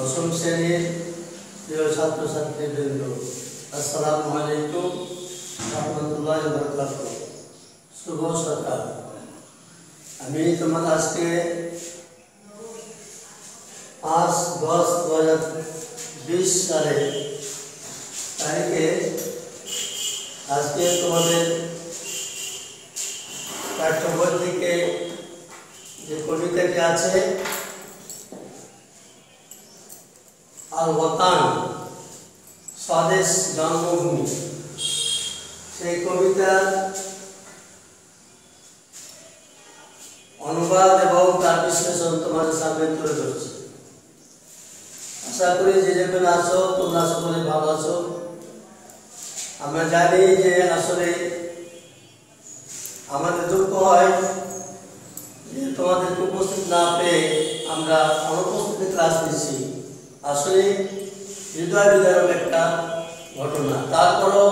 দশম শ্রেণীর প্রিয় ছাত্রছাত্রীবৃন্দ, আসসালামু আলাইকুম রাহমাতুল্লাহি ওয়া বারাকাতুহু। শুভ সকাল। আমি তোমাদের আজকে 5-10-2020 সালে তারিখে আজকে তোমাদের পাঠ্য বই থেকে যে কবিতাটি আছে আল ওয়াতান, স্বদেশ জন্মভূমি, সেই কবিতার অনুবাদ এবং তার বিশ্লেষণ তোমাদের সামনে তুলে ধরছি। আশা করি যে যেখানে আছো তোমরা সকলে ভালো আছো। আমরা জানি যে আসলে আমাদের দুঃখ হয় যে তোমাদেরকে উপস্থিত না পেয়ে আমরা অনুপস্থিত ক্লাস নিচ্ছি। আসলে হৃদয় বিদারক একটা ঘটনা। তারপরও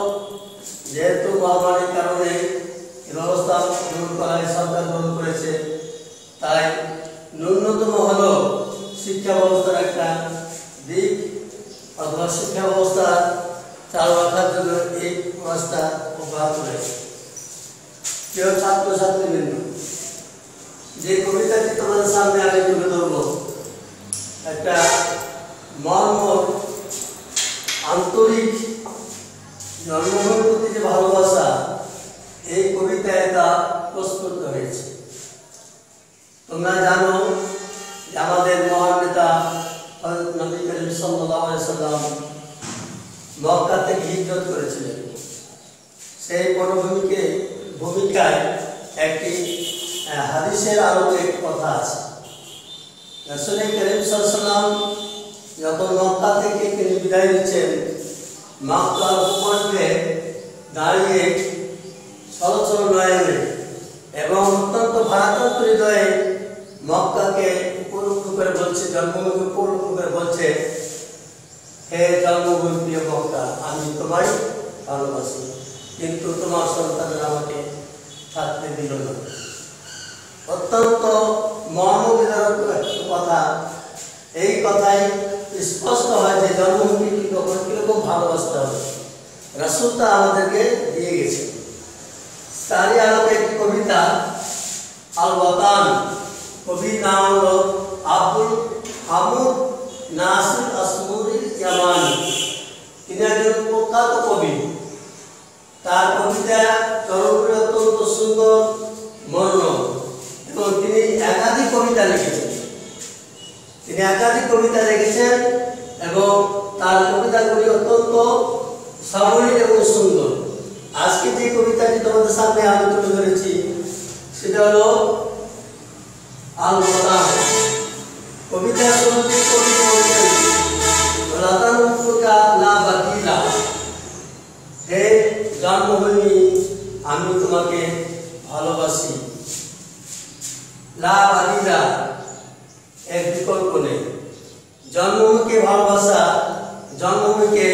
যেহেতু মহামারীর কারণে এই ব্যবস্থা গ্রহণ করায় সরকার গ্রহণ করেছে, তাই ন্যূনতম হলেও শিক্ষা ব্যবস্থার একটা দিক অথবা শিক্ষা ব্যবস্থা চালু রাখার জন্য এই ব্যবস্থা অব্যাহত রয়েছে। প্রিয় ছাত্রছাত্রীবৃন্দ, যে কবিতাটি তোমাদের সামনে আমি তুলে ধরব, একটা মর্ম আন্তরিক জন্মভূমির প্রতি যে ভালোবাসা, এই কবিতায় তা প্রস্ফুট হয়েছে। তোমরা জানো যে আমাদের মহান নেতা হযরত নবী করিম সাল্লাল্লাহু আলাইহি সাল্লাম মক্কা থেকে হিজরত করেছিলেন। সেই ভূমিকায় একটি হাদিসের আলোকে কথা আছে। রাসূল করিম সাল্লাল্লাহু আলাইহি সাল্লাম যখন মক্কা থেকে তিনি বিদায় নিচ্ছেন, মক্কার উপরে দাঁড়িয়ে সলসল নয়নে এবং অত্যন্ত ভারাক্রান্ত হৃদয়ে মক্কাকে উপলক্ষ্য করে বলছে, জন্মভূমিকে উপলক্ষ্য করে বলছে, হে জন্মভূমি প্রিয় মক্কা, আমি তোমায় ভালোবাসি, কিন্তু তোমার সন্তানরা আমাকে থাকতে দিল না। অত্যন্ত মর্মবিদারক কথা। এই কথাই স্পষ্ট হয় যে জন্মভূমিকে কখন কিরকম ভালোবাসতে হবে। রাসূল তা আমাদেরকে দিয়ে গেছে। তারই আলোকে একটি কবিতা আল ওয়াতান, কবির নাম হলো আব্দুল হামিদ নাসির আসমাউরি ইয়ামানি। তিনি একজন প্রখ্যাত কবি। তার কবিতা চরমপুরে অত্যন্ত সুন্দর, মনোরম, এবং তিনি একাধিক কবিতা লিখেছেন এবং তার কবিতাগুলি অত্যন্ত সাবলীল এবং সুন্দর। আজকে যে কবিতাটি তোমাদের সামনে আমি তুলে ধরেছি সেটা হলো আল ওয়াতান। কবিতার শুরুতে কবি বলছেন, ওয়াতানুকা লা বাতিলা, হে জন্মভূমি আমি তোমাকে ভালোবাসি। লা বাতিলা, এর বিকল্প নেই। জন্মভূমিকে ভালোবাসা, জন্মভূমিকে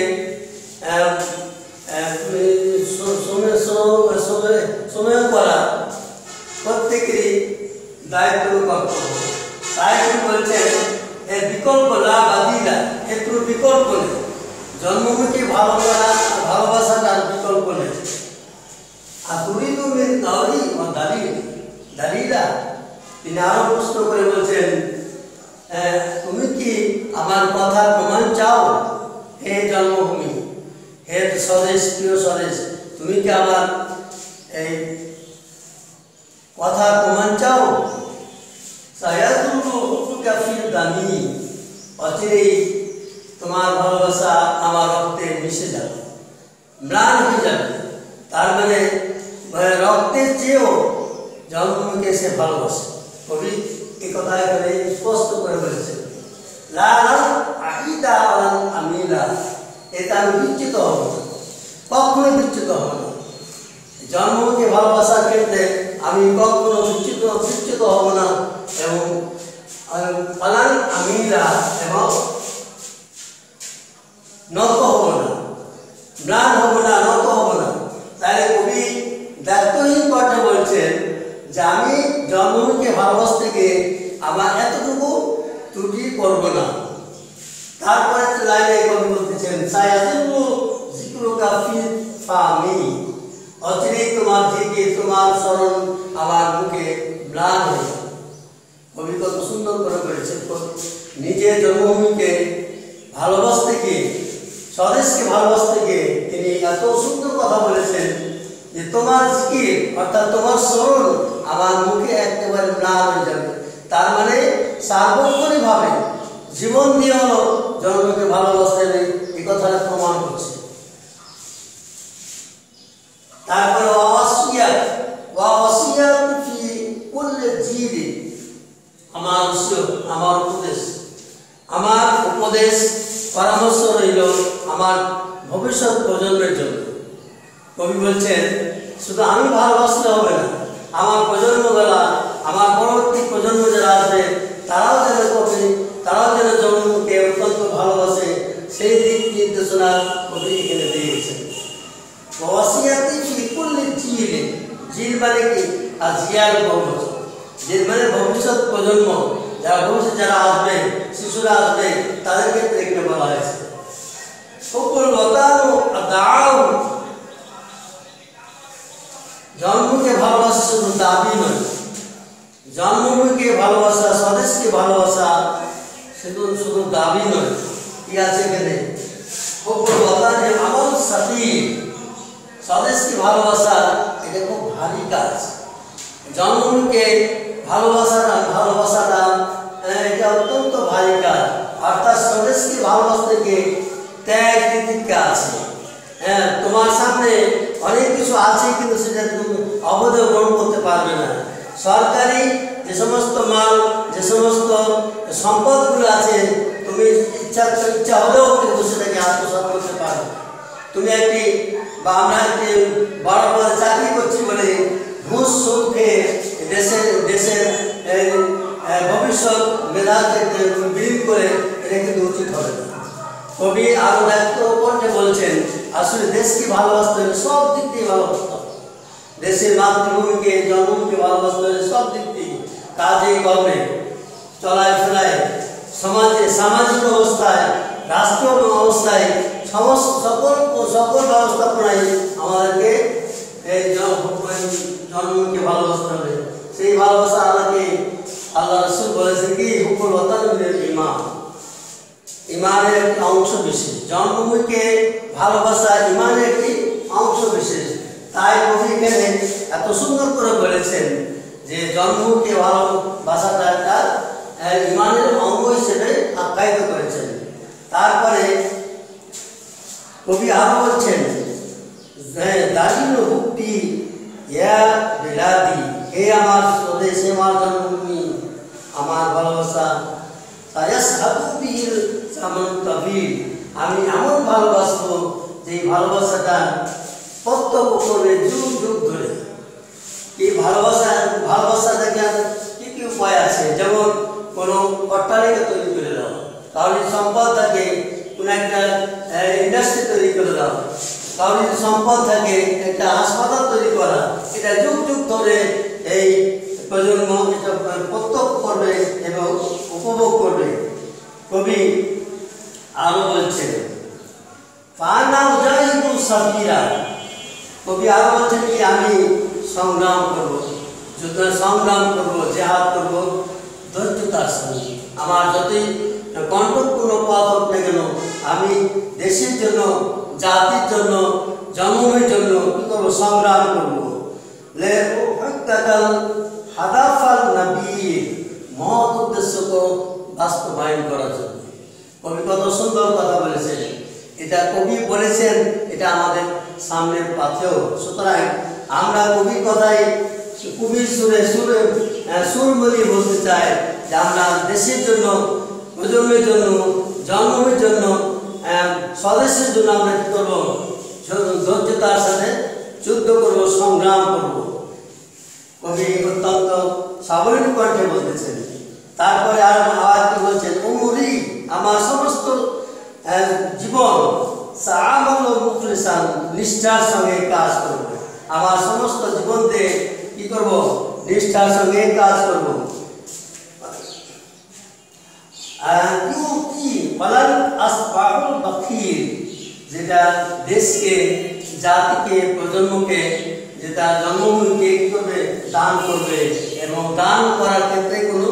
সময় করা প্রত্যেকেরই দায়িত্ব কর্তব্য। তাই তিনি বলছেন, এর বিকল্প লা বাতিলা, এর কোনো বিকল্প নেই। জন্মভূমিকে ভালোবাসাটার বিকল্প নেই। আর তুরিদু মিন কাওলি ওয়া দালিলা, তিনি আরো প্রশ্ন করে বলছেন, তুমি কি আমার কথা প্রমাণ চাও? হে জন্মভূমি, হে স্বদেশ, প্রিয় স্বদেশ, তুমি কি আমার এই কথা প্রমাণ চাও? সায়াদুলু হুবুকা ফিল দামি, অচিরেই তোমার ভালোবাসা আমার রক্তে মিশে যাবে, ম্লান হয়ে যাবে। তার মানে রক্তের চেয়েও জন্মভূমিকে সে ভালোবাসে। কবি এই কথা এখানে স্পষ্ট করে বলেছেন, লা আহিদা আলান আমিলা, এটা আমি বিচ্যুত হব না, কখনো বিচ্যুত হব না। জন্মভূমিকে ভালোবাসার ক্ষেত্রে আমি কখনো বিচ্যুত হব না এবং আলান আমিলা, এবং নত হব না, ম্লান হব না, নত হব না। তাই কবি দায়িত্বহীন কথা বলছেন যে আমি জন্মভূমিকে ভালোবাসতে গিয়ে আমার এতটুকু ত্রুটি করব না। তারপরে লাইনে কবি বলতেছেন সায়াজিবু যিকরুকা ফি ফামি, অচিরেই তোমার জিকির তোমার স্মরণ আমার মুখে ম্লান হয়ে যাবে। কবি কত সুন্দর করে বলেছেন, নিজের জন্মভূমিকে ভালোবাসতে গিয়ে, স্বদেশকে ভালোবাসতে গিয়ে তিনি এত সুন্দর কথা বলেছেন যে তোমার জিকির অর্থাৎ তোমার স্মরণ আমার মুখে একেবারে ম্লান হয়ে যাবে। তার মানে সার্বক্ষণিকভাবে জীবন দিয়ে হলো জন্মকে ভালোবাসতে হবে, এই কথাটা প্রমাণ করছে। তারপরে আমার উপদেশ পরামর্শ রইল আমার ভবিষ্যৎ প্রজন্মের জন্য। কবি বলছেন শুধু আমি ভালোবাসলে হবে না, আমার প্রজন্মবেলা, আমার পরবর্তী প্রজন্ম যারা আসবে তারাও যেন জন্মকে অত্যন্ত ভালোবাসে, সেই দিক নির্দেশনা কবি এখানে দিয়েছেন। জিল মানে কি? আর জিয়ার ভবিষ্যৎ, জিল মানে ভবিষ্যৎ প্রজন্ম, যারা আসবে, শিশুরা আসবে, তাদের ক্ষেত্রে এখানে বলা হয়েছে। জন্মকে ভালোবাসা শুধু দাবি নয়, জন্মভূমিকে ভালোবাসা, স্বদেশকে ভালোবাসা শুধু দাবি নয়। কি আছে এখানে? আমার সাথী স্বদেশকে ভালোবাসা এটা খুব ভারী কাজ। জন্মভূমিকে ভালোবাসাটা এটা অত্যন্ত ভারী কাজ। অর্থাৎ স্বদেশকে ভালোবাসতে গিয়ে ত্যাগ তিতিক্ষা আছে। তোমার সামনে অনেক কিছু আছে, কিন্তু সেটা তুমি অবৈধ গ্রহণ করতে পারবে না। সরকারি যে সমস্ত মাল, যে সমস্ত সম্পদগুলো আছে, তুমি ইচ্ছা হলেও কিন্তু সেটাকে আত্মসাৎ করতে পারো। তুমি আমরা একটি বড় পদে চাকরি করছি বলে ঘুষ সুদ খেয়ে দেশের ভবিষ্যৎ মেধাকে বিলীন করে, এটা কিন্তু উচিত হবে না। কবি আরো একটু পর্যায়ে বলছেন আসলে দেশকে ভালোবাসতে হলে সব দিক দিয়ে ভালোবাসতে হবে। দেশের মাতৃভূমিকে, জন্মভূমিকে ভালোবাসতে হলে সব দিক দিয়ে, কাজে কর্মে, চলায় ফেরায়, সামাজিক অবস্থায়, রাষ্ট্রীয় অবস্থায়, সকল ব্যবস্থাপনায় আমাদেরকে এই জন্মকে ভালোবাসতে হবে। সেই ভালোবাসা আল্লাহ রাসূল বলেছেন কি হুকুল ওয়াতানুল ঈমান, ঈমানের একটি অংশ বিশেষ। জন্মভূমিকে ভালোবাসা ঈমানের একটি অংশ বিশেষ। তাই কবি এখানে এত সুন্দর করে বলেছেন যে জন্মভূমিকে ভালোবাসাটা একটা ঈমানের অঙ্গ হিসেবে আখ্যায়িত করেছেন। তারপরে কবি আরো বলছেন দারিল হুক্তি ইয়া বিলাদি, হে আমার স্বদেশ, আমার জন্মভূমি, আমার ভালোবাসা, আমি এমন ভালোবাসবো যে ভালোবাসাটা প্রত্যক্ষ করবে যুগ যুগ ধরে। এই ভালোবাসাটাকে কি উপায় আছে? যেমন কোনো অট্টালিকা তৈরি করে দাও, কারণ সম্পদ থাকে কোনো একটা ইন্ডাস্ট্রি তৈরি করে দাও, কারণ সম্পদ থাকে একটা হাসপাতাল তৈরি করা, এটা যুগ যুগ ধরে এই প্রজন্ম এটা প্রত্যক্ষ করবে এবং উপভোগ করবে। কবি আরো বলছেন কবি আরো বলছেন কি আমি সংগ্রাম করবো, জেহাদ করবো ধৈর্যতার সঙ্গে। আমার যতই কণ্ঠপূর্ণ পথ হোক না কেন, আমি দেশের জন্য, জাতির জন্য, জন্মভূমির জন্য কি করবো? সংগ্রাম করবো। মহৎ উদ্দেশ্যকে বাস্তবায়ন করার জন্য। কবি কত সুন্দর কথা বলেছেন। এটা কবি বলেছেন, এটা আমাদের সামনের পাথেও। সুতরাং আমরা কবির কথায়, কবির সুর মিলিয়ে বলতে চাই যে আমরা দেশের জন্য, প্রজন্মের জন্য, জন্মভূমির জন্য, স্বদেশের জন্য আমরা কি করবো? ধৈর্যতার সাথে যুদ্ধ করবো, সংগ্রাম করবো। কবি অত্যন্ত সাবলীল কণ্ঠে বলতেছেন। তারপরে আর আওয়াজকে বলছেন উমরি, আমার সমস্ত জীবন নিষ্ঠার সঙ্গে কাজ করবো। আমার সমস্ত জীবন দিয়ে কি করবো? নিষ্ঠার সঙ্গে কাজ করবো। আসবাহুল বখিল, যেটা দেশকে, জাতিকে, প্রজন্মকে, যেটা জন্মভূমিকে কি করবে, দান করবে, এবং দান করার ক্ষেত্রে কোনো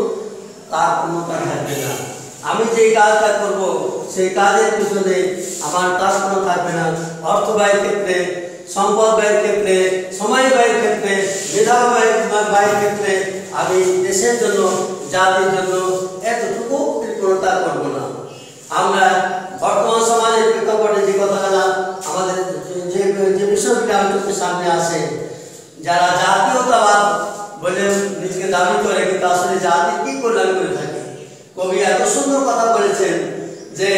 কার্পণ্যতা থাকবে না। আমি যে কাজটা করব সেই কাজের পিছনে আমার কার্পণ্য থাকবে না। অর্থ ব্যয়ের ক্ষেত্রে, সম্পদ ব্যয়ের ক্ষেত্রে, সময় ব্যয়ের ক্ষেত্রে, মেধা ব্যয়ের ক্ষেত্রে আমি দেশের জন্য, জাতির জন্য এতটুকু কৃপণতা করব না। আমরা বর্তমান সমাজের প্রেক্ষাপটে যে কথাটা আমাদের যে বিষয়গুলি আমাদের সামনে আসে, যারা জাতীয়তাবাদ বলে নিজেকে দাবি করে কিন্তু আসলে জাতির কি কল্যাণ করে থাকে। কবি এত সুন্দর কথা বলেছেন যে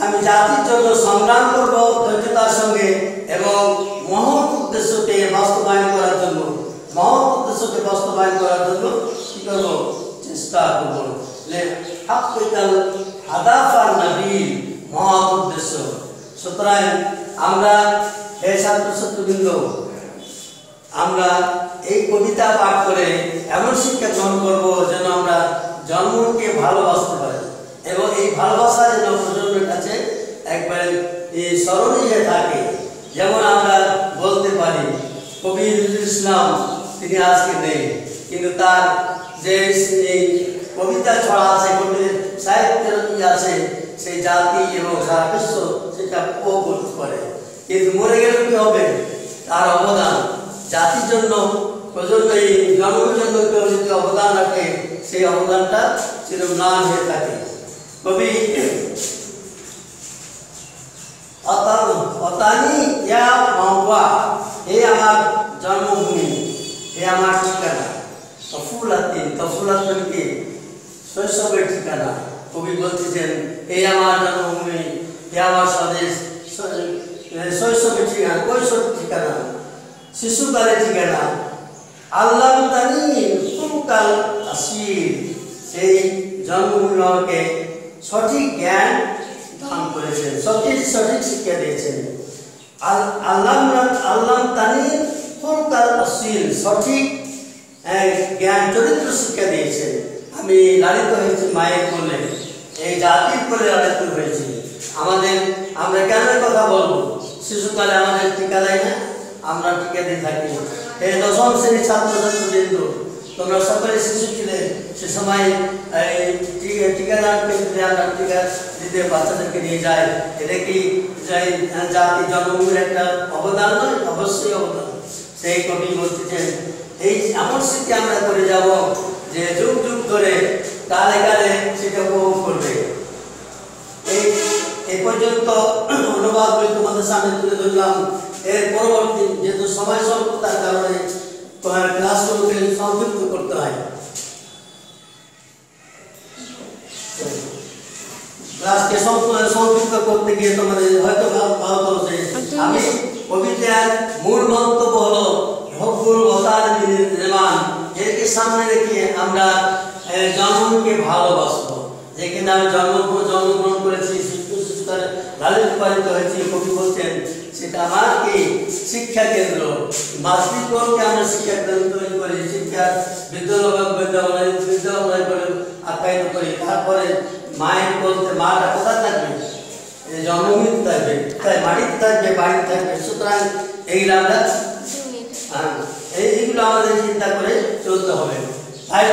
আমি জাতির জন্য সংগ্রাম করব ধৈর্যতার সঙ্গে, এবং মহৎ উদ্দেশ্যকে বাস্তবায়ন করার জন্য, মহৎ উদ্দেশ্যকে বাস্তবায়ন করার জন্য কি করব, চেষ্টা করব। মহৎ উদ্দেশ্য। সুতরাং আমরা এই ছাত্রছাত্রবৃন্দ, আমরা এই কবিতা পাঠ করে এমন শিক্ষা গ্রহণ করব যেন আমরা জন্মকে ভালোবাসতে পারি, এবং এই ভালোবাসা যেন প্রজন্মের কাছে একবারে স্মরণীয় থাকে। যেমন আমরা বলতে পারি কবি নজরুল ইসলাম তিনি আজকে নেই, কিন্তু তার যে কবিতা ছড়া আছে, কবির সাহিত্যের আছে, সেই জাতি এবং সারা বিশ্ব সেটা উপভোগ করে। কিন্তু মরে গেলে কি হবে, তার অবদান জাতির জন্য, প্রজন্ম এই জন্মের জন্য কেউ যদি অবদান রাখে, সেই অবদানটা চিরম্লান হয়ে থাকে। কবি অতানি ইয়া মাওয়া, হে আমার জন্মভূমি, হে আমার ঠিকানা। তফুলাতিন, তফুলাত মানে কি, শৈশবের ঠিকানা। কবি বলতেছেন এই আমার জন্মভূমি, হে আমার স্বদেশ, শৈশবের ঠিকানা, কৈশোরের ঠিকানা, শিশুকালের ঠিকানা। আল্লাহ তানি ফুলকাল আসির, সেই জন্মভূমি আমাকে সঠিক জ্ঞান দান করেছেন, সঠিক শিক্ষা দিয়েছেন। আল্লাহ তানি ফুলকাল আসির, সঠিক জ্ঞান চরিত্র শিক্ষা দিয়েছেন। আমি লালিত হয়েছি মায়ের কোলে, এই জাতির কোলে লালিত হয়েছি। আমরা কেন কথা বলবো, শিশুকালে আমাদের টিকা দেয় না, আমরা টিকা দিয়ে থাকি। এই দশম শ্রেণীর ছাত্রছাত্রীবৃন্দ, তোমরা সকলে শিশু ছিলে, সে সময় টিকাদান কেন্দ্রে আমরা টিকা দিতে বাচ্চাদেরকে নিয়ে যাই। এটা কি জাতি জন্মভূমির একটা অবদান নয়? অবশ্যই অবদান। সেই কবি বলতেছেন এই এমন স্মৃতি আমরা করে যাব যে যুগ যুগ ধরে কালে কালে সেটা উপভোগ করবে। এই পর্যন্ত অনুবাদ বই তোমাদের সামনে তুলে ধরলাম। এর পরবর্তী যেহেতু সময় স্বল্পতার কারণে ক্লাসগুলোকে সংক্ষিপ্ত করতে হয়। ক্লাসকে সংক্ষিপ্ত করতে গিয়ে তোমাদের হয়তো ভালো হচ্ছে। আমি কবিতার মূল মন্তব্য হলো হকুল ওয়াতার নির্মাণ, একে সামনে রেখে আমরা জন্মকে ভালোবাসবো। যেখানে আমি জন্মগ্রহণ করেছি, লালিত পালিত হয়েছি, কবি বলছেন সেটা আমার কি শিক্ষা কেন্দ্র। মাতৃগণকে আমরা শিক্ষা কেন্দ্র তৈরি করি, শিক্ষার বিদ্যালয় করে আখ্যায়িত করি। তারপরে মায়ের বলতে মাটা কোথায় থাকবে, জন্মভূমি থাকবে, তাই মাটিতে থাকবে, বাড়িতে থাকবে। সুতরাং এইগুলো আমরা এইগুলো আমাদের চিন্তা করে চলতে হবে। তাই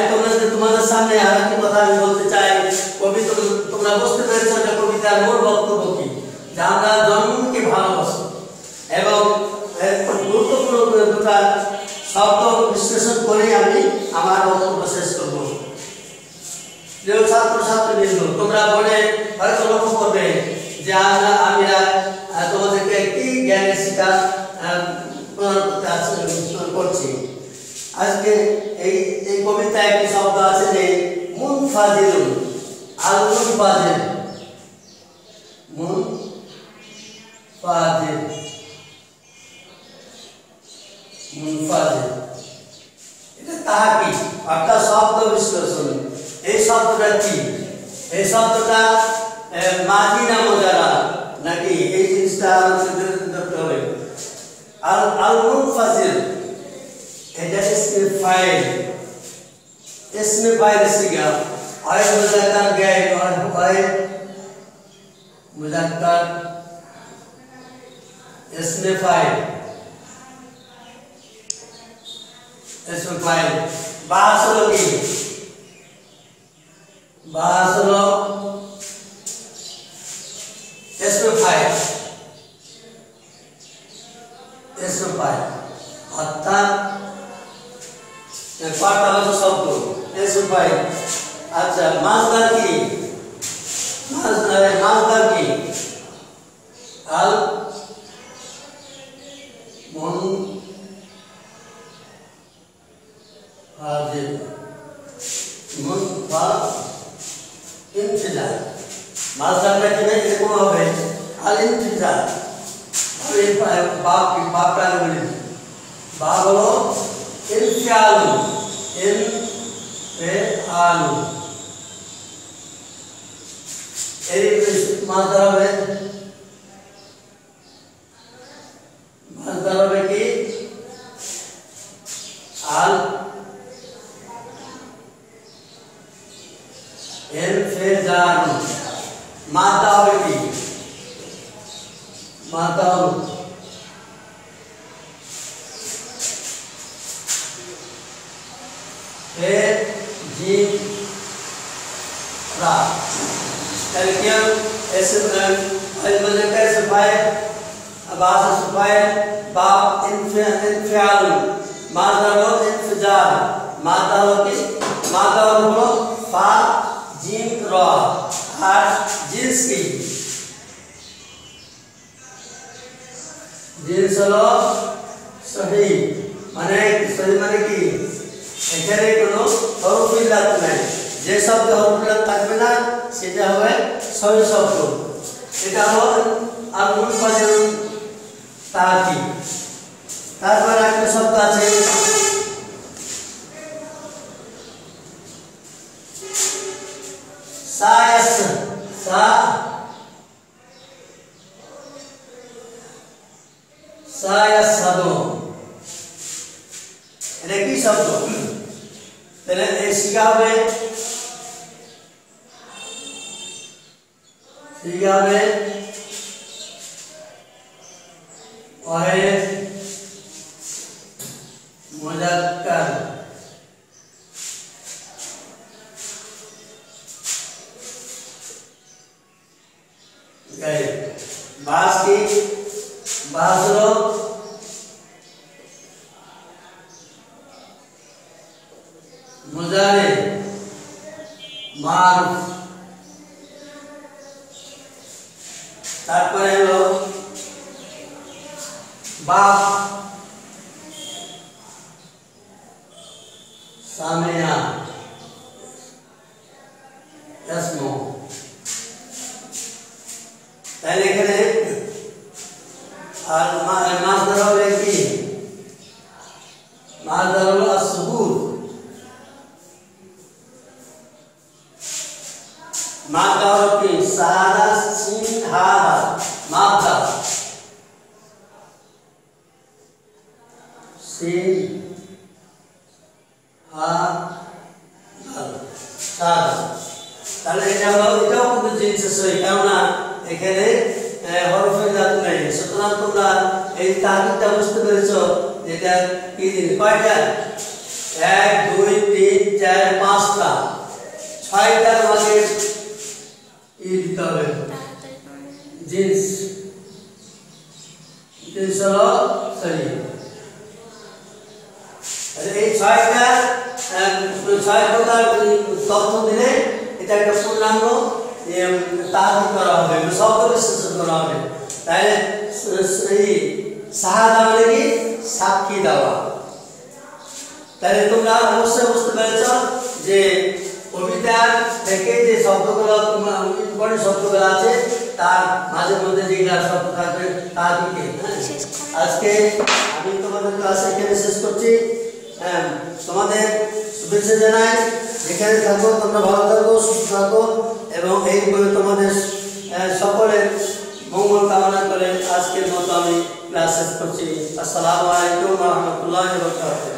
তোমাদের সামনে আর একটি কথা আমি বলতে চাই। কবি তোমরা বুঝতে পেরেছ যে কবিতার মূল বক্তব্য কি, যে আমরা জন্মকে ভালোবাসি, এবং গুরুত্বপূর্ণ দুটা শব্দ বিশ্লেষণ করে আমি আমার বক্তব্য শেষ করব। প্রিয় ছাত্রছাত্রীবৃন্দ, তোমরা বোর্ডে হয়তো লক্ষ্য করবে যে আমরা তোমাদেরকে কি জ্ঞানের শিক্ষা করছি। আজকে এই কবিতায় একটি শব্দ আছে যে মুনফাজিল, আল মুনফাজিল, মুনফাজিল, মুনফাজিল, এটা তাহা কি অর্থাৎ শব্দ বিশ্লেষণ। এই শব্দটা কি? এই শব্দটা মাঝি না মোজারা নাকি, এই জিনিসটা আমাদের ধরতে হবে। আল মুনফাজিল এটা इसमें फाइल से गया और बजाता गया और मुज़क्कर इसमें फाइल बासलोगी बासलो इसमें फाइल अर्थात पार्ट आलो शब्द इसमें फाइल अच्छा माजदार की al mun हाजिर मुनफा इंतजार माजदार में कितने को হবে al इंतजार और ये बाप की बाप का बोली बाप बोलो इंफियालु इन पे आलू एरी माजदार में की al इंफिजार माता की माता फिर जी रा क्या ऐसे अलमज़ कैसे पाए अब आसे सुपाए बाप इंफियाल मादारो इंफिजार मादारो को फा जीम रा আর জিন্স কি জিন্স হলো সহি মানে কি এখানে কোনো হরফিল্লাত নাই যে শব্দ হরফিল্লাত থাকবে না সেটা হবে সহি শব্দ এটা হলো আর মুনফাজিল তাকি তারপর একটা শব্দ আছে सायस सा सायस सदो এটা কি শব্দ তাহলে এই শিখাবে ওয়াহিদ মুজাক্কার गए बास की बासरो मुजारे मारूफ तारपरे हलो बाप सामिया यसमो তাহলে এখানে আর মাসদার হবে কি মাসদার হলো আসবুর মাসদার হলো কি সাহাদা সিন হাদা মাসদা সিন হা দাল সাহাদা তাহলে এটা হলো এটাও কিন্তু জিনিস সই কারণ এখানে হরফের জাত নাই সুতরাং তোমরা এই তারিখটা বুঝতে পেরেছো এটা কি দিন কয়টা 1 2 3 4 5টা 6টার মাঝে ই দিতে হবে জিন্স হলো সরি এই 6টা 6 প্রকার তথ্য দিলে এটা একটা পূর্ণাঙ্গ तारीफ करा হবে শব্দ বিশ্লেষণ করা হবে তাহলে এই শাহাদা মানে কি সাক্ষী দেওয়া তাহলে তোমরা অবশ্যই বুঝতে পেরেছো যে কবিতার থেকে যে শব্দগুলো ইম্পর্টেন্ট শব্দগুলো আছে তার মাঝে মধ্যে যেগুলো শব্দ থাকবে তা দিকে আজকে আমি তোমাদের ক্লাস এখানে শেষ করছি তোমাদের শুভেচ্ছা জানাই যেখানে থাকো তোমরা ভালো থাকো সুস্থ থাকো এবং এই বই তোমাদের সকলের মঙ্গল কামনা করে আজকের মতো আমি ক্লাস শেষ করছি। আসসালামু আলাইকুম ওয়া রাহমাতুল্লাহি ওয়া বারাকাতুহু।